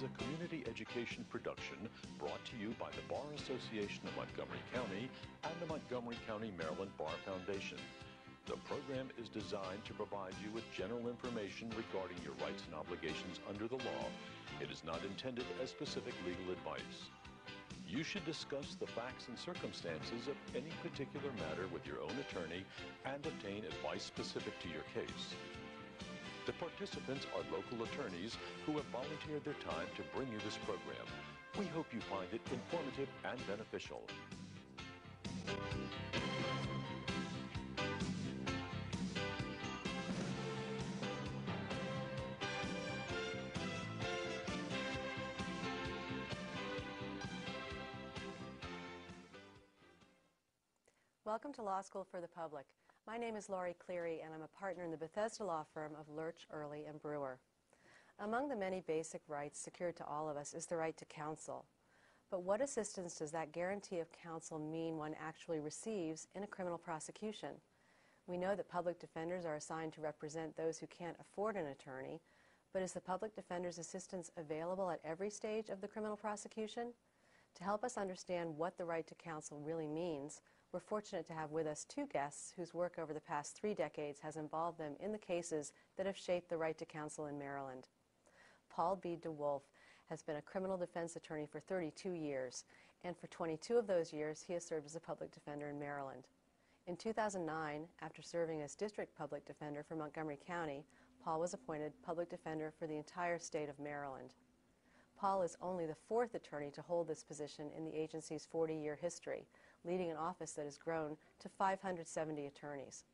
is a community education production brought to you by the Bar Association of Montgomery County and the Montgomery County, Maryland Bar Foundation. The program is designed to provide you with general information regarding your rights and obligations under the law. It is not intended as specific legal advice. You should discuss the facts and circumstances of any particular matter with your own attorney and obtain advice specific to your case. The participants are local attorneys who have volunteered their time to bring you this program. We hope you find it informative and beneficial. Welcome to Law School for the Public. My name is Laurie Cleary, and I'm a partner in the Bethesda law firm of Lurch, Early & Brewer. Among the many basic rights secured to all of us is the right to counsel. But what assistance does that guarantee of counsel mean one actually receives in a criminal prosecution? We know that public defenders are assigned to represent those who can't afford an attorney, but is the public defender's assistance available at every stage of the criminal prosecution? To help us understand what the right to counsel really means, we're fortunate to have with us two guests whose work over the past 3 decades has involved them in the cases that have shaped the right to counsel in Maryland. Paul B. DeWolf has been a criminal defense attorney for 32 years, and for 22 of those years he has served as a public defender in Maryland. In 2009, after serving as district public defender for Montgomery County, Paul was appointed public defender for the entire state of Maryland. Paul is only the 4th attorney to hold this position in the agency's 40-year history, leading an office that has grown to 570 attorneys.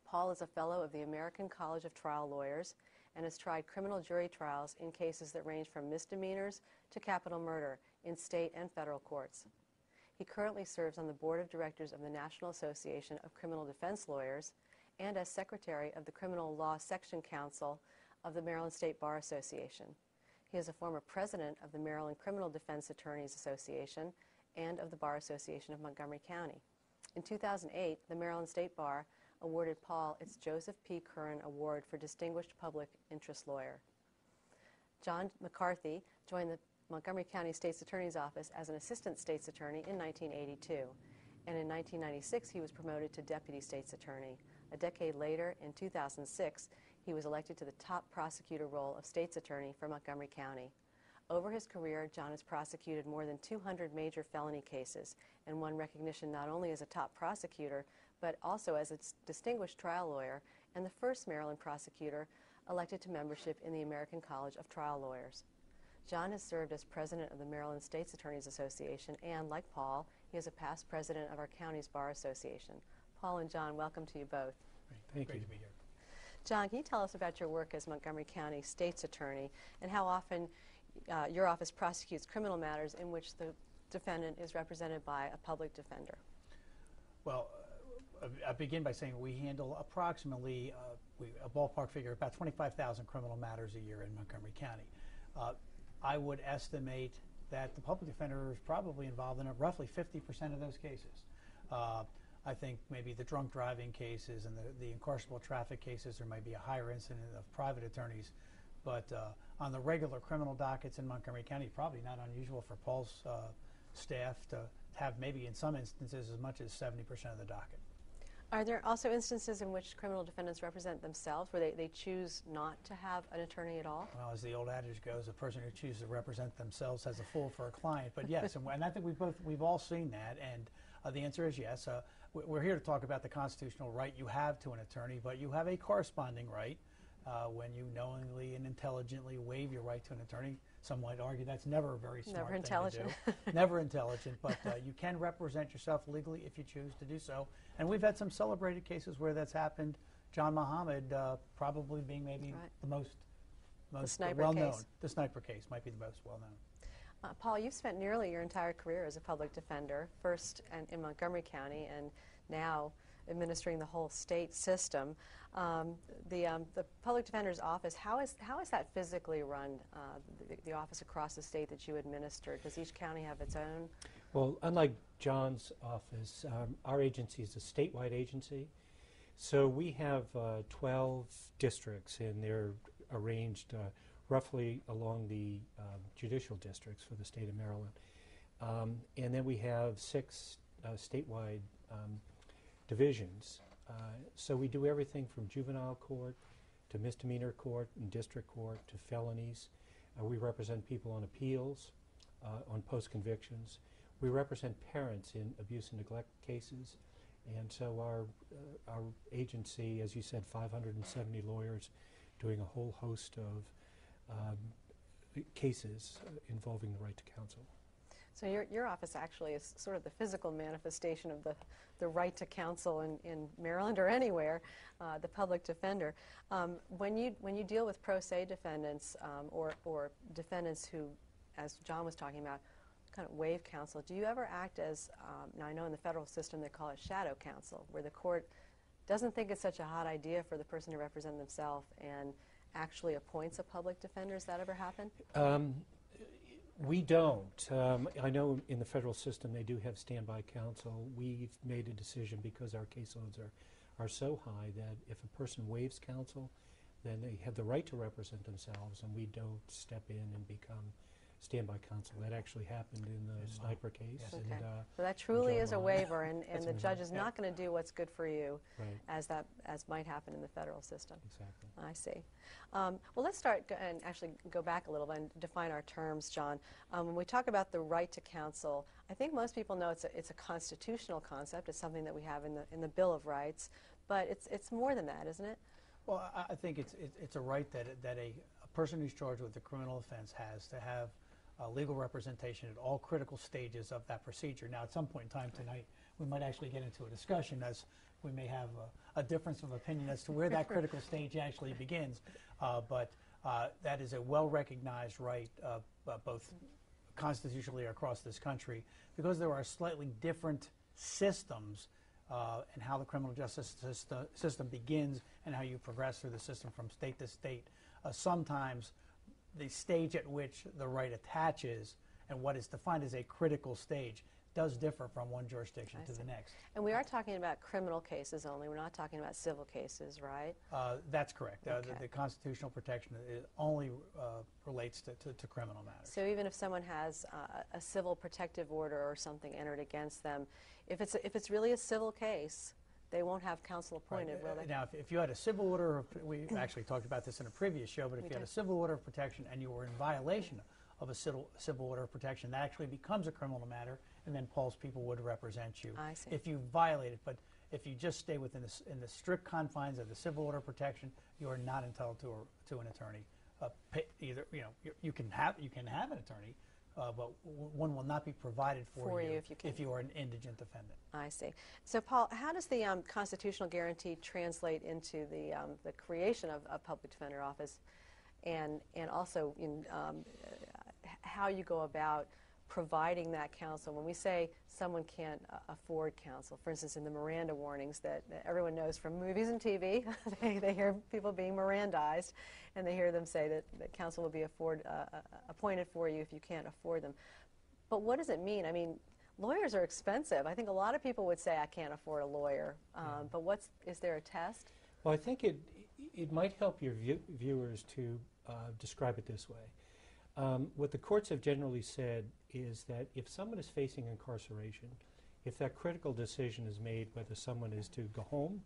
Paul is a fellow of the American College of Trial Lawyers and has tried criminal jury trials in cases that range from misdemeanors to capital murder in state and federal courts. He currently serves on the board of directors of the National Association of Criminal Defense Lawyers and as secretary of the Criminal Law Section Council of the Maryland State Bar Association. He is a former president of the Maryland Criminal Defense Attorneys Association and of the Bar Association of Montgomery County. In 2008, the Maryland State Bar awarded Paul its Joseph P. Curran Award for Distinguished Public Interest Lawyer. John McCarthy joined the Montgomery County State's Attorney's Office as an assistant state's attorney in 1982, and in 1996 he was promoted to deputy state's attorney. A decade later, in 2006, he was elected to the top prosecutor role of state's attorney for Montgomery County. Over his career, John has prosecuted more than 200 major felony cases and won recognition not only as a top prosecutor, but also as a distinguished trial lawyer and the first Maryland prosecutor elected to membership in the American College of Trial Lawyers. John has served as president of the Maryland State's Attorneys Association and, like Paul, he is a past president of our county's Bar Association. Paul and John, welcome to you both. Thank you. Great to be here. John, can you tell us about your work as Montgomery County State's Attorney and how often your office prosecutes criminal matters in which the defendant is represented by a public defender? Well, I begin by saying we handle approximately, a ballpark figure, about 25,000 criminal matters a year in Montgomery County. I would estimate that the public defender is probably involved in roughly 50% of those cases. I think maybe the drunk driving cases and the incarcerable traffic cases, there might be a higher incident of private attorneys. But on the regular criminal dockets in Montgomery County, probably not unusual for Paul's staff to have maybe in some instances as much as 70% of the docket. Are there also instances in which criminal defendants represent themselves, where they choose not to have an attorney at all? Well, as the old adage goes, a person who chooses to represent themselves has a fool for a client. But yes, and I think we've all seen that, and the answer is yes. We're here to talk about the constitutional right you have to an attorney, but you have a corresponding right when you knowingly and intelligently waive your right to an attorney. Some might argue that's never a very smart thing to do. Never intelligent, but you can represent yourself legally if you choose to do so. And we've had some celebrated cases where that's happened. John Muhammad probably being maybe the most well-known. The sniper case might be the most well-known. Paul, you've spent nearly your entire career as a public defender, first in Montgomery County and now administering the whole state system. The public defender's office, how is that physically run, the office across the state that you administer? Does each county have its own? Well, unlike John's office, our agency is a statewide agency. So we have 12 districts, and they're arranged roughly along the judicial districts for the state of Maryland. And then we have 6 statewide divisions. So we do everything from juvenile court to misdemeanor court and district court to felonies. We represent people on appeals, on post-convictions. We represent parents in abuse and neglect cases. And so our agency, as you said, 570 lawyers doing a whole host of cases involving the right to counsel. So your office actually is sort of the physical manifestation of the right to counsel in Maryland or anywhere, the public defender. When you deal with pro se defendants or defendants who, as John was talking about, kind of waive counsel, do you ever act as, now I know in the federal system they call it shadow counsel, where the court doesn't think it's such a hot idea for the person to represent themselves and actually appoints a public defender? Does that ever happen? We don't. I know in the federal system they do have standby counsel. We've made a decision because our caseloads are so high that if a person waives counsel, then they have the right to represent themselves, and we don't step in and become standby counsel. That actually happened in the Sniper case. Okay. And, So that truly is a John waiver, and the That's judge is not going to do what's good for you, right, as might happen in the federal system. exactly. I see. Well, let's start and actually go back a little bit and define our terms, John. When we talk about the right to counsel, I think most people know it's a constitutional concept. It's something that we have in the Bill of Rights, but it's more than that, isn't it? Well, I think it's a right that a person who's charged with a criminal offense has to have legal representation at all critical stages of that procedure. Now, at some point in time tonight, we might actually get into a discussion, as we may have a difference of opinion as to where that critical stage actually begins. But that is a well-recognized right, both constitutionally across this country, because there are slightly different systems and how the criminal justice system begins and how you progress through the system from state to state. Sometimes the stage at which the right attaches and what is defined as a critical stage does differ from one jurisdiction to the next. And we are talking about criminal cases only. We're not talking about civil cases, right? That's correct. Okay. The constitutional protection only relates to criminal matters. So even if someone has a civil protective order or something entered against them, if it's really a civil case, they won't have counsel appointed, will they? Now, if you had a civil order, we actually talked about this in a previous show, but if you had a civil order of protection and you were in violation of a civil order of protection, that actually becomes a criminal matter, and then Paul's people would represent you I see. if you violate it. But if you just stay within in the strict confines of the civil order of protection, you are not entitled to an attorney. Either you can have an attorney, but one will not be provided for you if you are an indigent defendant. I see. So, Paul, how does the constitutional guarantee translate into the creation of a public defender office, and also in how you go about providing that counsel? When we say someone can't afford counsel, for instance, in the Miranda warnings that everyone knows from movies and TV, they hear people being Mirandized, and they hear them say that counsel will be appointed for you if you can't afford them. But what does it mean? I mean, lawyers are expensive. I think a lot of people would say, I can't afford a lawyer. But is there a test? Well, I think it might help your viewers to describe it this way. What the courts have generally said is that if someone is facing incarceration, if that critical decision is made whether someone is to go home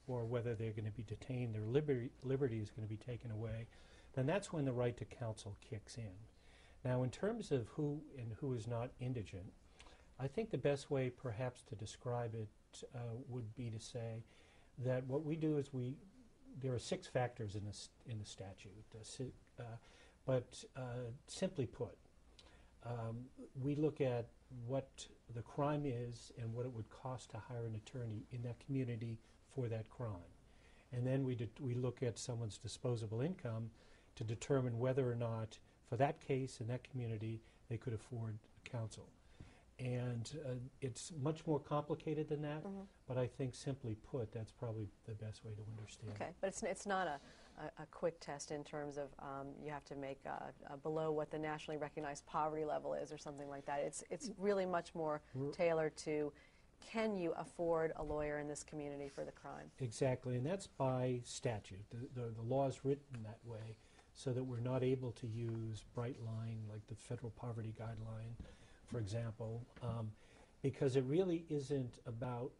or whether they're going to be detained, their liberty is going to be taken away, then that's when the right to counsel kicks in. Now, in terms of who and who is not indigent, I think the best way perhaps to describe it would be to say that what we do is there are 6 factors in the statute, but simply put, we look at what the crime is and what it would cost to hire an attorney in that community for that crime. And then we look at someone's disposable income to determine whether or not, for that case in that community, they could afford counsel. And it's much more complicated than that, but I think simply put, that's probably the best way to understand. Okay, but it's not a quick test in terms of you have to make below what the nationally recognized poverty level is or something like that. It's really much more tailored to, can you afford a lawyer in this community for the crime? Exactly, and that's by statute. The law is written that way so that we're not able to use bright line like the federal poverty guideline, for example, because it really isn't about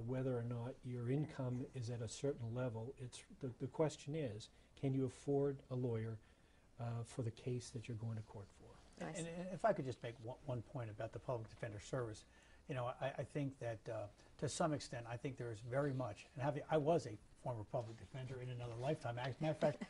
whether or not your income is at a certain level. It's the question is, can you afford a lawyer for the case that you're going to court for? Nice. And if I could just make one point about the public defender service, you know, I think that to some extent, I think there is very much, and I was a former public defender in another lifetime. As a matter of fact,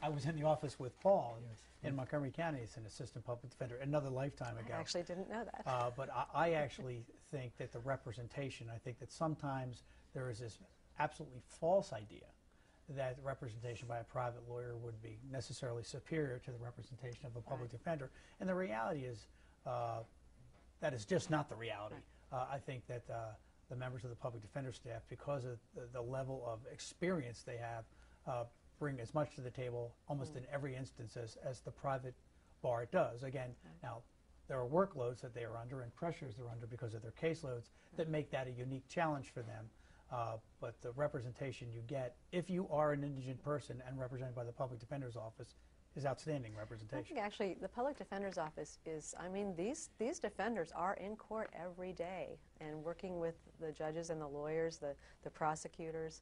I was in the office with Paul in Montgomery County as an assistant public defender another lifetime ago. I actually didn't know that. But I actually think that the representation, I think that sometimes there is this absolutely false idea that representation by a private lawyer would be necessarily superior to the representation of a public defender. And the reality is that is just not the reality. I think that the members of the public defender staff, because of the level of experience they have, bring as much to the table almost in every instance as the private bar does. Again, now there are workloads that they are under and pressures they're under because of their caseloads that make that a unique challenge for them. But the representation you get, if you are an indigent person and represented by the public defender's office, is outstanding representation. I think actually the public defender's office is, I mean, these defenders are in court every day and working with the judges and the lawyers, the prosecutors.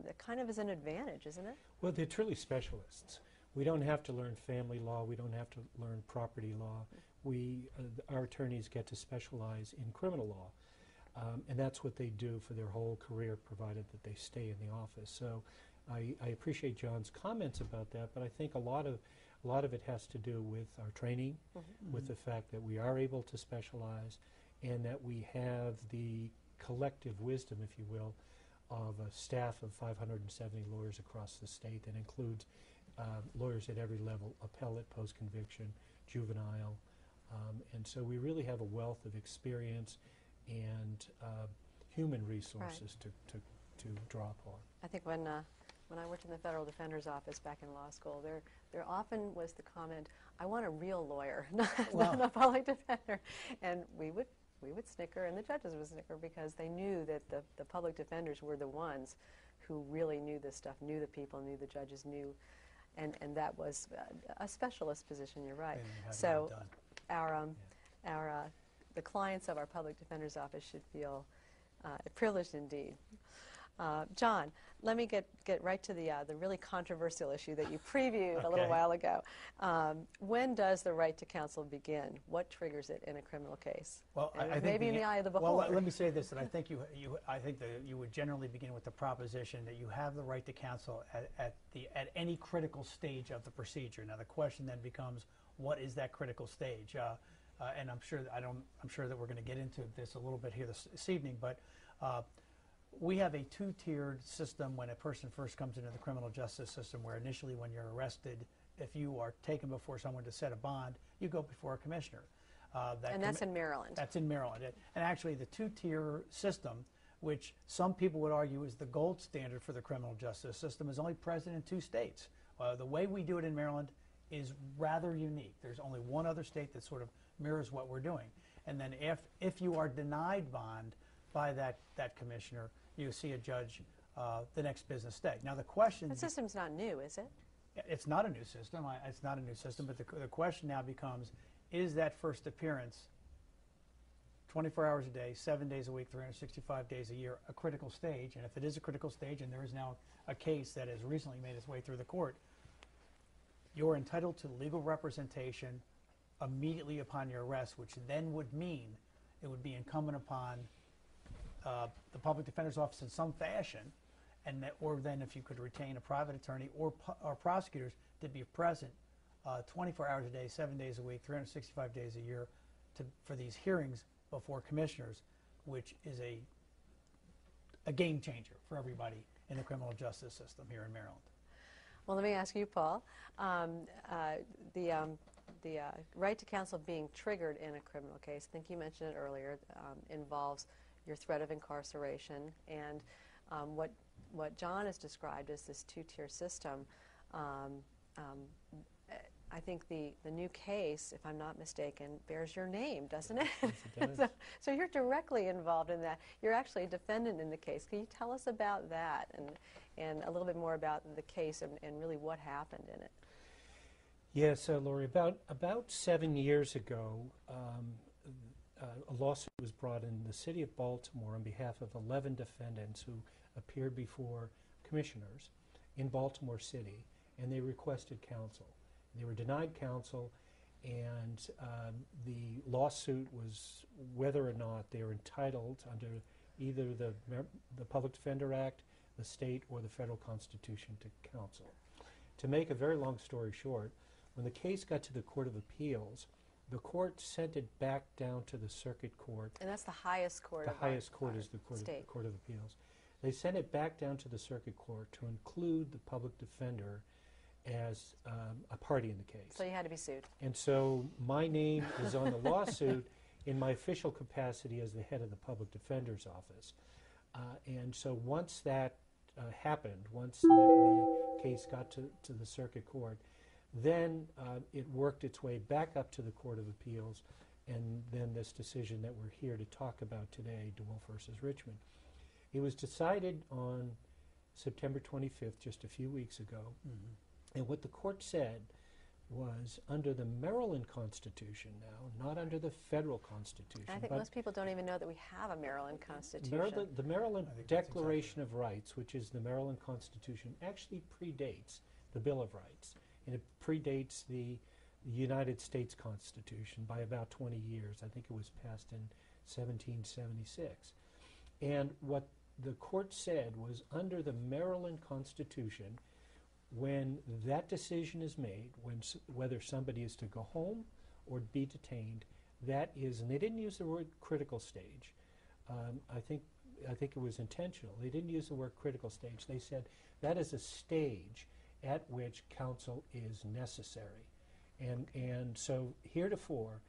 It kind of is an advantage, isn't it? Well, they're truly specialists. We don't have to learn family law. We don't have to learn property law. Our attorneys get to specialize in criminal law. And that's what they do for their whole career, provided that they stay in the office. So I appreciate John's comments about that, but I think a lot of it has to do with our training, with the fact that we are able to specialize, and that we have the collective wisdom, if you will, of a staff of 570 lawyers across the state that includes lawyers at every level, appellate, post-conviction, juvenile, and so we really have a wealth of experience and human resources to draw upon. I think when I worked in the federal defender's office back in law school, there often was the comment, "I want a real lawyer, not a public defender," and we would snicker, and the judges would snicker, because they knew that the public defenders were the ones who really knew this stuff, knew the people, knew the judges, knew, and that was a specialist position. You're right. So the clients of our public defender's office should feel privileged indeed. John, let me get right to the really controversial issue that you previewed a little while ago. When does the right to counsel begin? What triggers it in a criminal case? Well, I think maybe in the eye of the beholder. Well, let me say this: that I think I think that you would generally begin with the proposition that you have the right to counsel at any critical stage of the procedure. Now, the question then becomes, what is that critical stage? And I'm sure that we're going to get into this a little bit here this evening, but we have a two-tiered system when a person first comes into the criminal justice system, where initially when you're arrested, if you are taken before someone to set a bond, you go before a commissioner. And that's in Maryland. That's in Maryland. And actually the two-tier system, which some people would argue is the gold standard for the criminal justice system, is only present in 2 states. The way we do it in Maryland is rather unique. There's only one other state that sort of mirrors what we're doing. And then if you are denied bond by that commissioner, you see a judge the next business day. Now the question... That system's not new, is it? It's not a new system. It's not a new system, but the question now becomes, is that first appearance 24 hours a day, 7 days a week, 365 days a year, a critical stage? And if it is a critical stage, and there is now a case that has recently made its way through the court, you're entitled to legal representation immediately upon your arrest, which then would mean it would be incumbent upon the public defender's office in some fashion, or then if you could retain a private attorney or prosecutors to be present 24 hours a day, 7 days a week, 365 days a year for these hearings before commissioners, which is a game changer for everybody in the criminal justice system here in Maryland. Well, let me ask you, Paul. The right to counsel being triggered in a criminal case, I think you mentioned it earlier, involves your threat of incarceration, and what John has described as this two-tier system. I think the new case, if I'm not mistaken, bears your name, doesn't it? Yes, it does. So you're directly involved in that. You're actually a defendant in the case. Can you tell us about that and a little bit more about the case and really what happened in it? Yes, Lori, about 7 years ago, a lawsuit was brought in the city of Baltimore on behalf of 11 defendants who appeared before commissioners in Baltimore City, and they requested counsel. They were denied counsel, and the lawsuit was whether or not they were entitled under either the Public Defender Act, the state, or the federal Constitution to counsel. To make a very long story short, when the case got to the Court of Appeals, the court sent it back down to the circuit court. And that's the highest court The of highest our court is the state. Court of Appeals. They sent it back down to the circuit court to include the public defender as a party in the case. So you had to be sued. And so my name is on the lawsuit in my official capacity as the head of the public defender's office. And so once that happened, once the case got to the circuit court, then it worked its way back up to the Court of Appeals, and then this decision that we're here to talk about today, DeWolf versus Richmond. It was decided on September 25th, just a few weeks ago, and what the court said was under the Maryland Constitution now, not under the federal Constitution. And I think most people don't even know that we have a Maryland Constitution. The Maryland Declaration of Rights, which is the Maryland Constitution, actually predates the Bill of Rights. And it predates the United States Constitution by about 20 years. I think it was passed in 1776. And what the court said was under the Maryland Constitution, when that decision is made, whether somebody is to go home or be detained, that is, and they didn't use the word critical stage. I think it was intentional. They didn't use the word critical stage. They said that is a stage at which counsel is necessary. And so heretofore,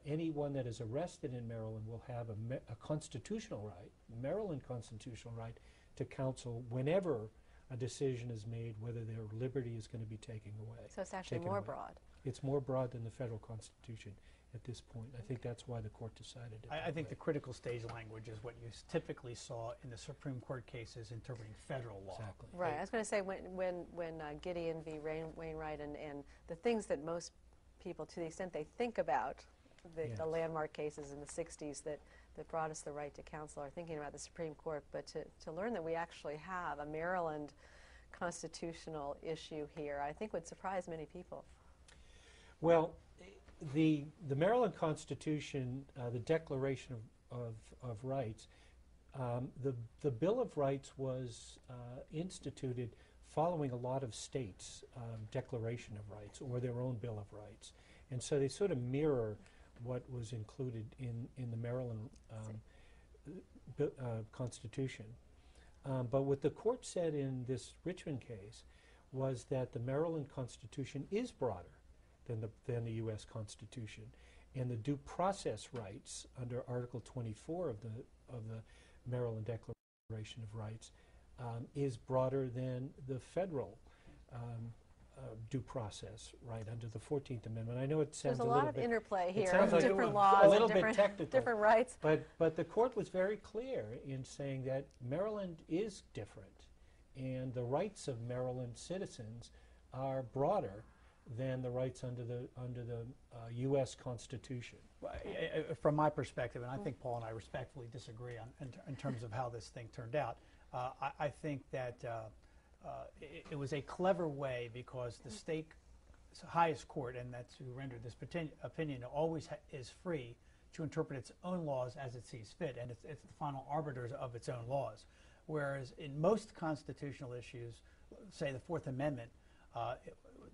anyone that is arrested in Maryland will have a constitutional right, Maryland constitutional right, to counsel whenever a decision is made whether their liberty is going to be taken away. So it's actually more broad. It's more broad than the federal Constitution at this point. I think that's why the court decided it. I think the critical stage language is what you typically saw in the Supreme Court cases interpreting federal law. Exactly. Right. I was going to say when Gideon v. Wainwright and the things that most people, to the extent they think about the landmark cases in the 60s that brought us the right to counsel, are thinking about the Supreme Court, but to learn that we actually have a Maryland constitutional issue here, I think would surprise many people. Well, the Maryland Constitution, the Declaration of Rights, the Bill of Rights was instituted following a lot of states' Declaration of Rights or their own Bill of Rights. And so they sort of mirror what was included in the Maryland Constitution. But what the court said in this Richmond case was that the Maryland Constitution is broader than the U.S. Constitution, and the due process rights under Article 24 of the Maryland Declaration of Rights is broader than the federal due process right under the 14th Amendment. I know it sounds There's a lot of interplay here sounds of like different a laws little and bit technical, different rights. But the court was very clear in saying that Maryland is different, and the rights of Maryland citizens are broader than the rights under the U.S. Constitution. From my perspective, and I think Paul and I respectfully disagree in terms of how this thing turned out, I think that it was a clever way because the state highest court, and that's who rendered this opinion, always is free to interpret its own laws as it sees fit, and it's the final arbiter of its own laws. Whereas in most constitutional issues, say the Fourth Amendment,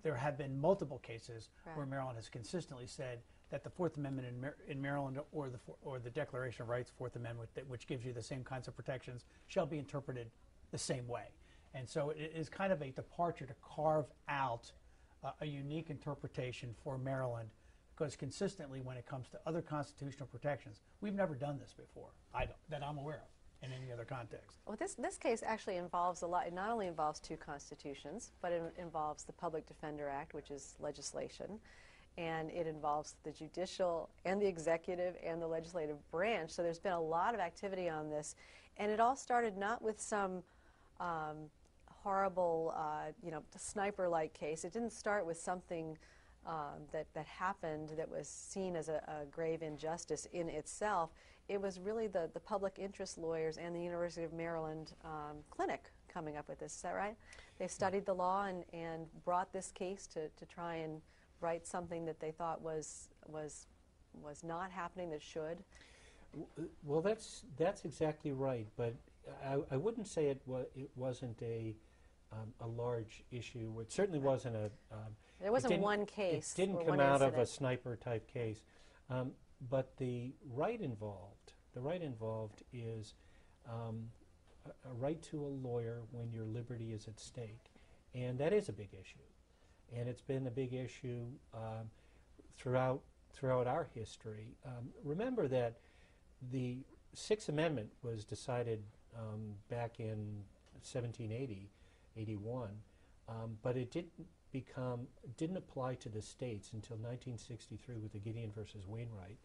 there have been multiple cases where Maryland has consistently said that the Fourth Amendment in Maryland or the Declaration of Rights, Fourth Amendment, which gives you the same kinds of protections, shall be interpreted the same way. And so it is kind of a departure to carve out a unique interpretation for Maryland, because consistently when it comes to other constitutional protections, we've never done this before, that I'm aware of in any other context. Well, this case actually involves a lot. It not only involves two constitutions, but it involves the Public Defender Act, which is legislation, and it involves the judicial and the executive and the legislative branch. So there's been a lot of activity on this, and it all started not with some horrible, sniper-like case. It didn't start with something that happened that was seen as a grave injustice in itself. It was really the public interest lawyers and the University of Maryland clinic coming up with this. Is that right? They studied the law and brought this case to try and right something that they thought was not happening that should. Well, that's exactly right, but I wouldn't say it wasn't a large issue. It certainly wasn't a. There wasn't one case. It didn't come out of a sniper type case, but the right involved is a right to a lawyer when your liberty is at stake, and that is a big issue, and it's been a big issue throughout our history. Remember that the Sixth Amendment was decided back in 1780, 81, but it didn't apply to the states until 1963 with the Gideon versus Wainwright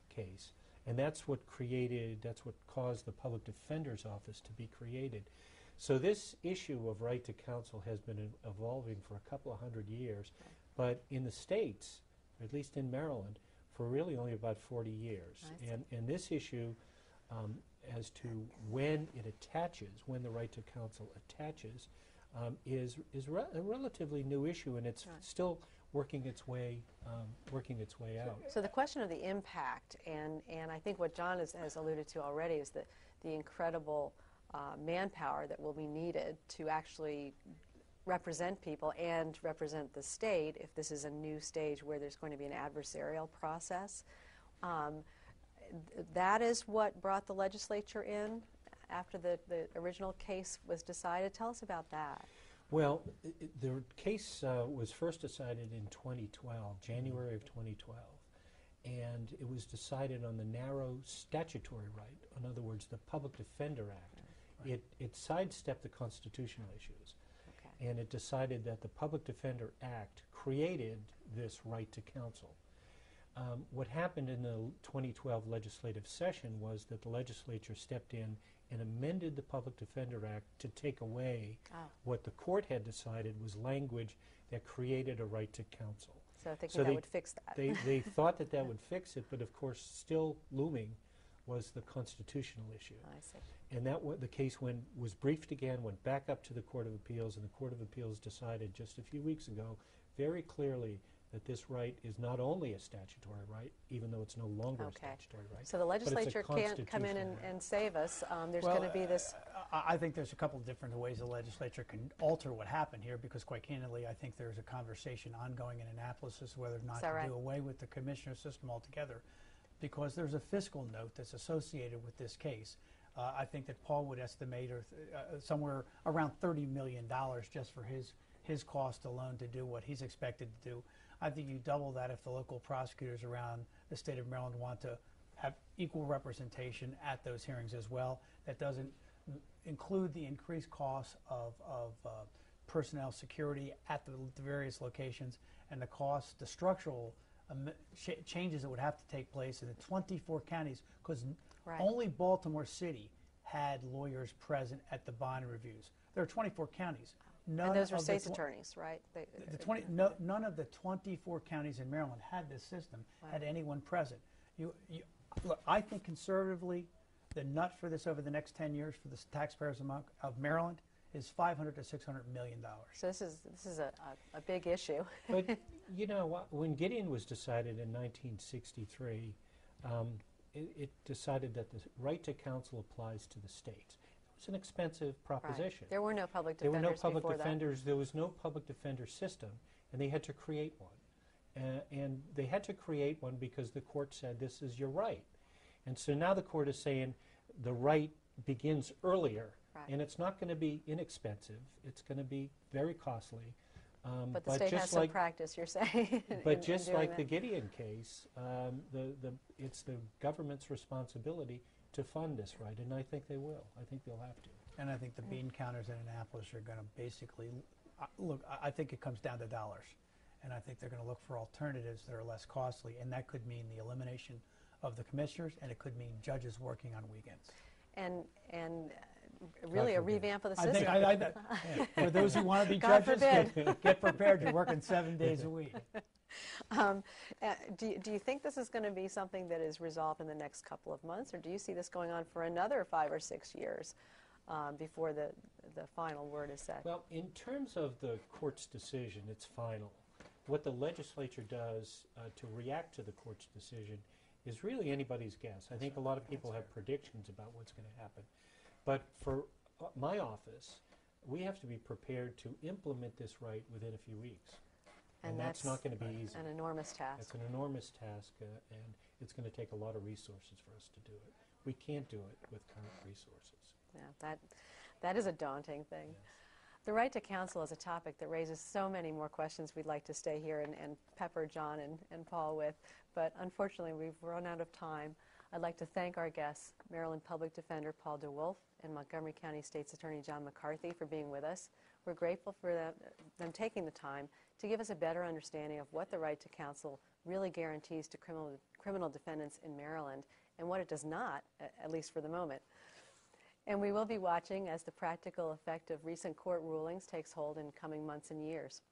case, and that's what caused the Public Defender's Office to be created. So this issue of right to counsel has been evolving for a couple of hundred years, but in the states, or at least in Maryland, for really only about 40 years. And this issue as to when the right to counsel attaches, is a relatively new issue, and it's still working its way out. So the question of the impact, and I think what John has alluded to already, is the incredible manpower that will be needed to actually represent people and represent the state if this is a new stage where there's going to be an adversarial process. That is what brought the legislature in after the original case was decided. Tell us about that. Well, the case was first decided in 2012, January of 2012, and it was decided on the narrow statutory right. In other words, the Public Defender Act. Right. It sidestepped the constitutional issues. And it decided that the Public Defender Act created this right to counsel. What happened in the 2012 legislative session was that the legislature stepped in and amended the Public Defender Act to take away what the court had decided was language that created a right to counsel. So thinking that would fix that. They thought that would fix it, but of course still looming was the constitutional issue. I see. And the case was briefed again, went back up to the Court of Appeals, and the Court of Appeals decided just a few weeks ago very clearly that this right is not only a statutory right, even though it's no longer a statutory right. So the legislature can't come in and save us. There's going to be this. I think there's a couple of different ways the legislature can alter what happened here, because quite candidly, I think there's a conversation ongoing in Annapolis as to whether or not to do away with the commissioner system altogether, because there's a fiscal note that's associated with this case. I think that Paul would estimate somewhere around $30 million just for his cost alone to do what he's expected to do. I think you double that if the local prosecutors around the state of Maryland want to have equal representation at those hearings as well. That doesn't include the increased costs of personnel security at the various locations, and the cost, the structural changes that would have to take place in the 24 counties, because only Baltimore City had lawyers present at the bond reviews. There are 24 counties. And those were state's attorneys, right? None of the 24 counties in Maryland had this system, had anyone present. Look, I think conservatively, the nut for this over the next 10 years for the taxpayers of Maryland is $500 to $600 million. So this is a big issue. But you know, when Gideon was decided in 1963, it decided that the right to counsel applies to the states. It's an expensive proposition. Right. There were no public defenders. There were no public defenders. There was no public defender system, and they had to create one. And they had to create one because the court said this is your right. And so now the court is saying the right begins earlier, and it's not going to be inexpensive. It's going to be very costly. But the state has some practice, you're saying. But just like the Gideon case, it's the government's responsibility to fund this right, and I think they will. I think they'll have to. And I think the bean counters in Annapolis are going to basically, look, I think it comes down to dollars. And I think they're going to look for alternatives that are less costly, and that could mean the elimination of the commissioners, and it could mean judges working on weekends. and really a forbid. revamp of the I system. think, yeah. For those who want to be God judges, forbid. get prepared. You're working 7 days a week. Do you think this is going to be something that is resolved in the next couple of months, or do you see this going on for another 5 or 6 years before the final word is said? Well, in terms of the court's decision, it's final. What the legislature does to react to the court's decision is really anybody's guess. I think a lot of people have predictions about what's going to happen. But for my office, we have to be prepared to implement this right within a few weeks. And that's not going to be easy. An enormous task. It's an enormous task, and it's going to take a lot of resources for us to do it. We can't do it with current resources. Yeah, that is a daunting thing. Yes. The right to counsel is a topic that raises so many more questions we'd like to stay here and pepper John and Paul with, but unfortunately we've run out of time. I'd like to thank our guests, Maryland Public Defender Paul DeWolf and Montgomery County State's Attorney John McCarthy, for being with us. We're grateful for them taking the time to give us a better understanding of what the right to counsel really guarantees to criminal defendants in Maryland and what it does not, at least for the moment. And we will be watching as the practical effect of recent court rulings takes hold in coming months and years.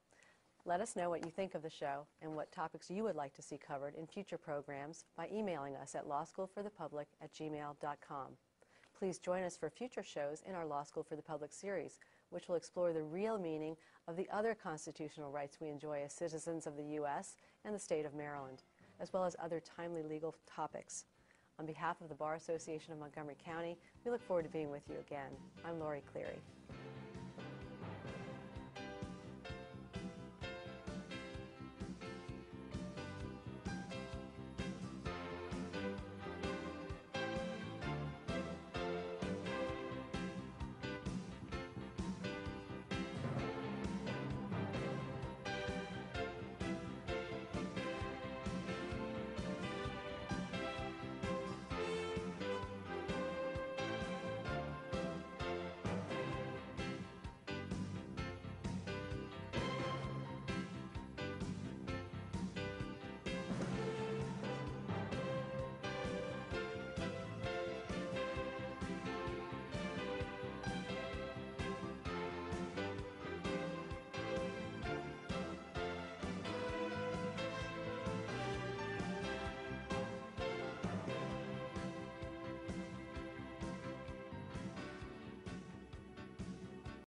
Let us know what you think of the show and what topics you would like to see covered in future programs by emailing us at lawschoolforthepublic@gmail.com. Please join us for future shows in our Law School for the Public series, which will explore the real meaning of the other constitutional rights we enjoy as citizens of the U.S. and the state of Maryland, as well as other timely legal topics. On behalf of the Bar Association of Montgomery County, we look forward to being with you again. I'm Lori Cleary.